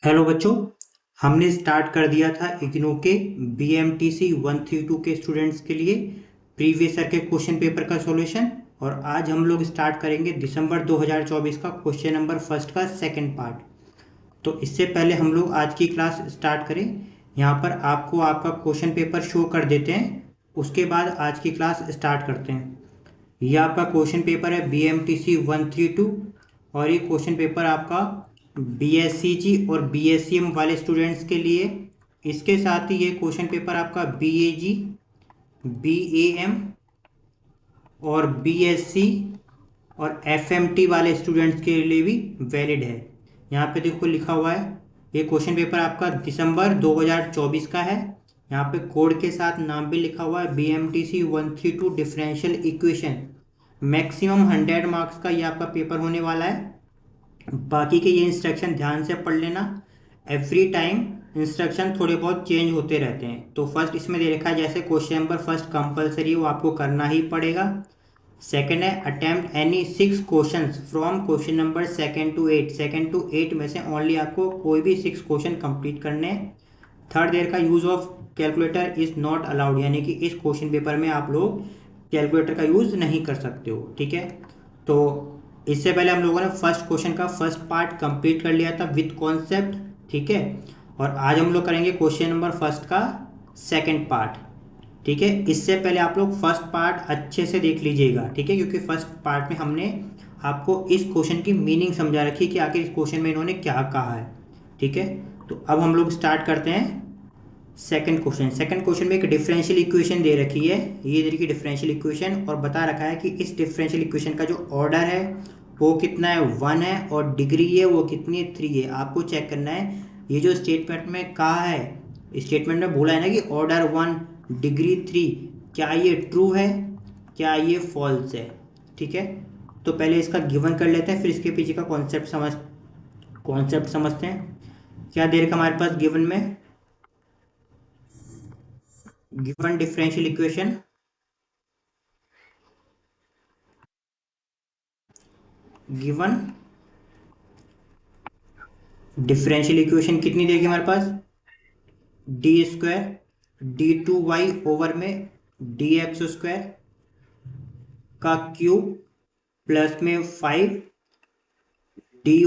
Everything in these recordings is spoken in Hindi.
हेलो बच्चों। हमने स्टार्ट कर दिया था इग्नू के BMTC 132 के स्टूडेंट्स के लिए प्रीवियस ईयर के क्वेश्चन पेपर का सॉल्यूशन। और आज हम लोग स्टार्ट करेंगे दिसंबर 2024 का क्वेश्चन नंबर फर्स्ट का सेकंड पार्ट। तो इससे पहले हम लोग आज की क्लास स्टार्ट करें, यहाँ पर आपको आपका क्वेश्चन पेपर शो कर देते हैं, उसके बाद आज की क्लास स्टार्ट करते हैं। ये आपका क्वेश्चन पेपर है BMTC 132 और ये क्वेश्चन पेपर आपका BSCG और BSCM वाले स्टूडेंट्स के लिए। इसके साथ ही ये क्वेश्चन पेपर आपका BAG, BAM और BSc और FMT वाले स्टूडेंट्स के लिए भी वैलिड है। यहाँ पे देखो लिखा हुआ है, ये क्वेश्चन पेपर आपका दिसंबर 2024 का है। यहाँ पे कोड के साथ नाम भी लिखा हुआ है BMTC 132 differential equation. Maximum 100 marks का ये आपका पेपर होने वाला है। बाकी के ये इंस्ट्रक्शन ध्यान से पढ़ लेना। एवरी टाइम इंस्ट्रक्शन थोड़े बहुत चेंज होते रहते हैं। तो फर्स्ट इसमें दे रखा है जैसे क्वेश्चन नंबर फर्स्ट कंपलसरी वो आपको करना ही पड़ेगा। सेकंड है attempt any 6 questions from question number second to 8 में से ओनली आपको कोई भी 6 क्वेश्चन कंप्लीट करने हैं। थर्ड देयर का use of calculator is not allowed, यानी कि इस क्वेश्चन पेपर में आप लोग कैलकुलेटर का यूज नहीं कर सकते हो, ठीक है। तो इससे पहले हम लोगों ने फर्स्ट क्वेश्चन का फर्स्ट पार्ट कंप्लीट कर लिया था विथ कॉन्सेप्ट, ठीक है। और आज हम लोग करेंगे क्वेश्चन नंबर फर्स्ट का सेकंड पार्ट, ठीक है। इससे पहले आप लोग फर्स्ट पार्ट अच्छे से देख लीजिएगा, ठीक है, क्योंकि फर्स्ट पार्ट में हमने आपको इस क्वेश्चन की मीनिंग समझा रखी कि आखिर इस क्वेश्चन में इन्होंने क्या कहा है, ठीक है। तो अब हम लोग स्टार्ट करते हैं सेकंड क्वेश्चन में एक डिफरेंशियल इक्वेशन दे रखी है। ये दे रखी डिफरेंशियल इक्वेशन और बता रखा है कि इस डिफरेंशियल इक्वेशन का जो ऑर्डर है वो कितना है, 1 है, और डिग्री है वो कितनी है, 3 है। आपको चेक करना है ये जो स्टेटमेंट में कहा है, स्टेटमेंट में बोला है ना कि ऑर्डर 1 डिग्री 3, क्या ये ट्रू है, क्या ये फॉल्स है, ठीक है। तो पहले इसका गिवन कर लेते हैं, फिर इसके पीछे का कॉन्सेप्ट समझते हैं। क्या दे रखा हमारे पास गिवन में, given differential equation, given differential equation कितनी देगी हमारे पास, d² d2y ओवर में dx² का क्यूब प्लस में 5 dy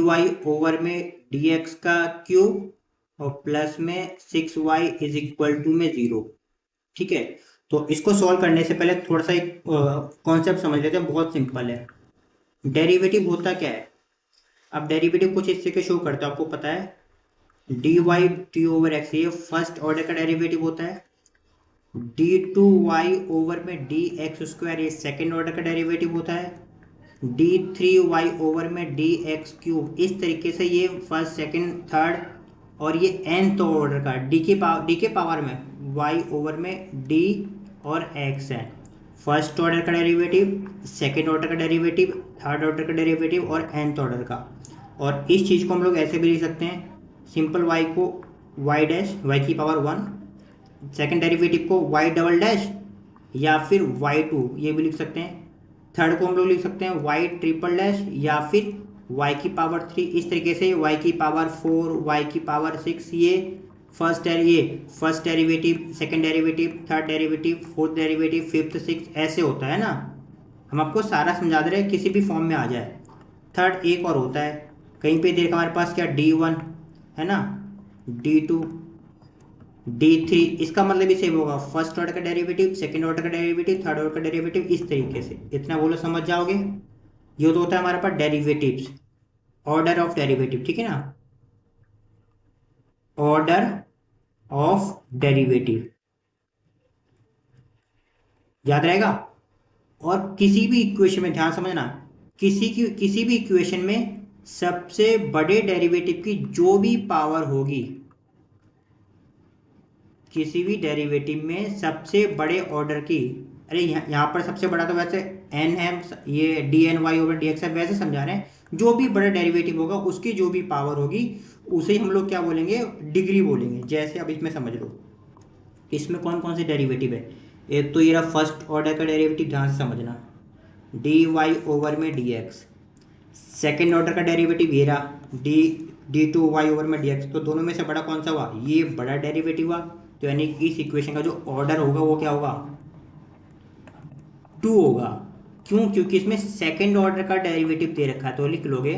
ओवर में dx का क्यूब और प्लस में 6y इज इक्वल टू में 0, ठीक है। तो इसको सॉल्व करने से पहले थोड़ा सा एक कॉन्सेप्ट समझ लेते हैं, बहुत सिंपल है। डेरिवेटिव होता क्या है, अब डेरिवेटिव कुछ इससे के शो करता है, आपको पता है dy t ओवर x, ये फर्स्ट ऑर्डर का डेरिवेटिव होता है। d2y ओवर में dx² ये सेकेंड ऑर्डर का डेरिवेटिव होता है। d3y ओवर में dx³ इस तरीके से ये फर्स्ट सेकेंड थर्ड और ये nth ऑर्डर का d के पावर में y ओवर में d और x है। फर्स्ट ऑर्डर का डेरिवेटिव, सेकेंड ऑर्डर का डेरिवेटिव, थर्ड ऑर्डर का डेरिवेटिव और nth ऑर्डर का। और इस चीज़ को हम लोग ऐसे भी लिख सकते हैं, सिंपल y को y डैश y की पावर 1, सेकेंड डेरिवेटिव को y डबल डैश या फिर y2 ये भी लिख सकते हैं। थर्ड को हम लोग लिख सकते हैं y ट्रिपल डैश या फिर y की पावर 3। इस तरीके से y की पावर 4, y की पावर 6, ये first derivative, second derivative, third derivative, fourth derivative, fifth, six, ऐसे होता है ना। हम आपको सारा समझा दे रहे हैं, किसी भी फॉर्म में आ जाए। थर्ड एक और होता है, कहीं पे देखा हमारे पास क्या d1 है ना, d2, d3, इसका मतलब ही सेम होगा, फर्स्ट ऑर्डर का डेरिवेटिव, सेकंड ऑर्डर का डेरिवेटिव, थर्ड ऑर्डर का डेरिवेटिव, इस तरीके से। इतना बोलो समझ जाओगे। ये तो होता है हमारे पास डेरिवेटिव्स, ऑर्डर ऑफ डेरिवेटिव, ठीक है ना, ऑर्डर ऑफ डेरिवेटिव, याद रहेगा। और किसी भी इक्वेशन में ध्यान समझना, किसी भी इक्वेशन में सबसे बड़े डेरिवेटिव की जो भी पावर होगी, किसी भी डेरिवेटिव में सबसे बड़े ऑर्डर की, अरे यहाँ पर सबसे बड़ा तो वैसे n है, ये dny ओवर dx है, वैसे समझा रहे हैं। जो भी बड़ा डेरिवेटिव होगा उसकी जो भी पावर होगी उसे हम लोग क्या बोलेंगे, डिग्री बोलेंगे। जैसे अब इसमें समझ लो, इसमें कौन कौन से डेरिवेटिव है। एक तो ये रहा फर्स्ट ऑर्डर का डेरिवेटिव, ध्यान से समझना, dy ओवर में dx। सेकेंड ऑर्डर का डेरिवेटिव ये रहा d2y/dx, तो दोनों में से बड़ा कौन सा हुआ, ये बड़ा डेरिवेटिव हुआ, तो यानी इस इक्वेशन का जो ऑर्डर होगा वो क्या होगा, 2 होगा। क्यों, क्योंकि इसमें सेकंड ऑर्डर का डेरिवेटिव दे रखा है, तो लिख लोगे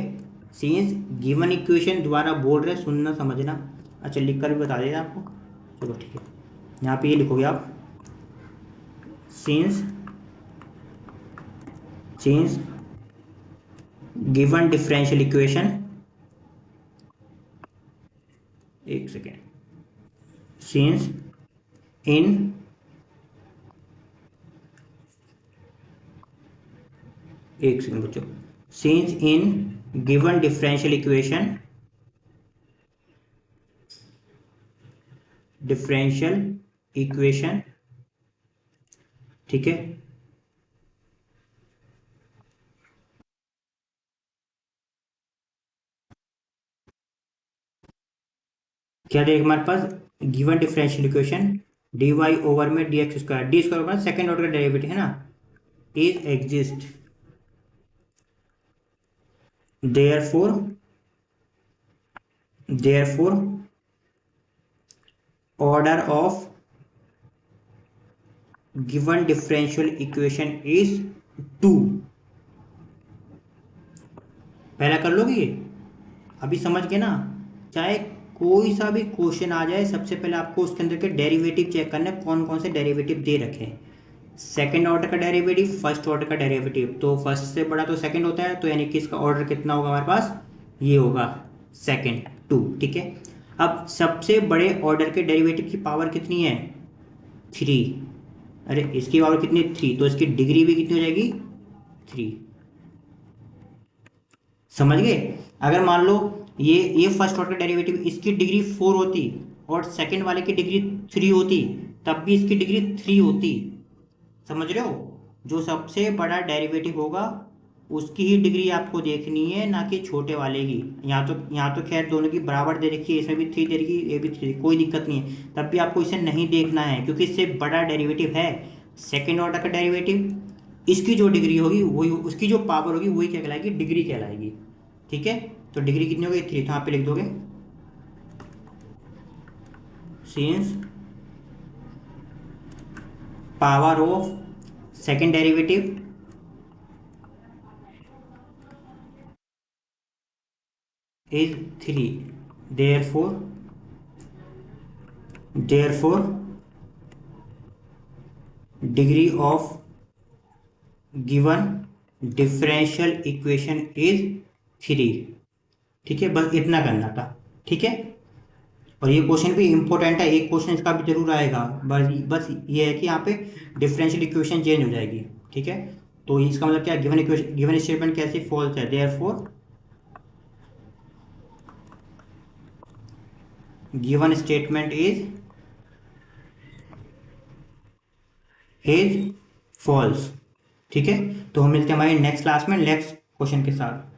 सिंस गिवन इक्वेशन, दोबारा बोल रहे सुनना समझना, अच्छा लिख कर भी बता देगा आपको, चलो ठीक है, यहाँ पे ये लिखोगे आप since since given differential equation, एक सेकेंड, सिंस इन एक सेकेंड बच्चों, since in given differential equation, ठीक है, क्या देगा हमारे पास, given differential equation dy over में dx स्क्वायर, डी स्क्वायर होगा सेकंड ऑर्डर का डेरिवेटिव है ना, is exist, therefore order of given differential equation is 2। पहला कर लोगे ये, अभी समझ गए ना, चाहे कोई सा भी क्वेश्चन आ जाए, सबसे पहले आपको उसके अंदर के डेरिवेटिव चेक करना है, कौन कौन से डेरिवेटिव दे रखे हैं, सेकंड ऑर्डर का डेरिवेटिव, फर्स्ट ऑर्डर का डेरिवेटिव, तो फर्स्ट से बड़ा तो सेकंड होता है, तो यानी कि इसका ऑर्डर कितना होगा हमारे पास, ये होगा सेकंड 2, ठीक है। अब सबसे बड़े ऑर्डर के डेरिवेटिव की पावर कितनी है, 3, अरे इसकी पावर कितनी, 3, तो इसकी डिग्री भी कितनी हो जाएगी, 3, समझ गए। अगर मान लो ये फर्स्ट ऑर्डर डेरिवेटिव, इसकी डिग्री 4 होती और सेकंड वाले की डिग्री 3 होती, तब भी इसकी डिग्री 3 होती, समझ रहे हो, जो सबसे बड़ा डेरिवेटिव होगा उसकी ही डिग्री आपको देखनी है, ना कि छोटे वाले की। यहाँ तो खैर दोनों की बराबर दे रखी है, इसमें भी 3 दे रखी है, ये भी 3, कोई दिक्कत नहीं है, तब भी आपको इसे नहीं देखना है, क्योंकि इससे बड़ा डेरिवेटिव है सेकेंड ऑर्डर का डेरिवेटिव, इसकी जो डिग्री होगी वही, उसकी जो पावर होगी वही क्या कहलाएगी, डिग्री कहलाएगी, ठीक है। तो डिग्री कितनी होगी, 3, तो यहाँ पे लिख दोगे since power of second derivative is 3, therefore degree of given differential equation is 3, ठीक है, बस इतना करना था, ठीक है। और ये क्वेश्चन भी इंपॉर्टेंट है, एक क्वेश्चन इसका भी जरूर आएगा, बस ये है कि यहाँ पे डिफरेंशियल इक्वेशन चेंज हो जाएगी, ठीक है। तो इसका मतलब क्या, गिवन इक्वेशन, गिवन स्टेटमेंट कैसे फॉल्स है, therefore given statement is false, ठीक है। तो हम मिलते हैं हमारे नेक्स्ट क्लास में नेक्स्ट क्वेश्चन के साथ।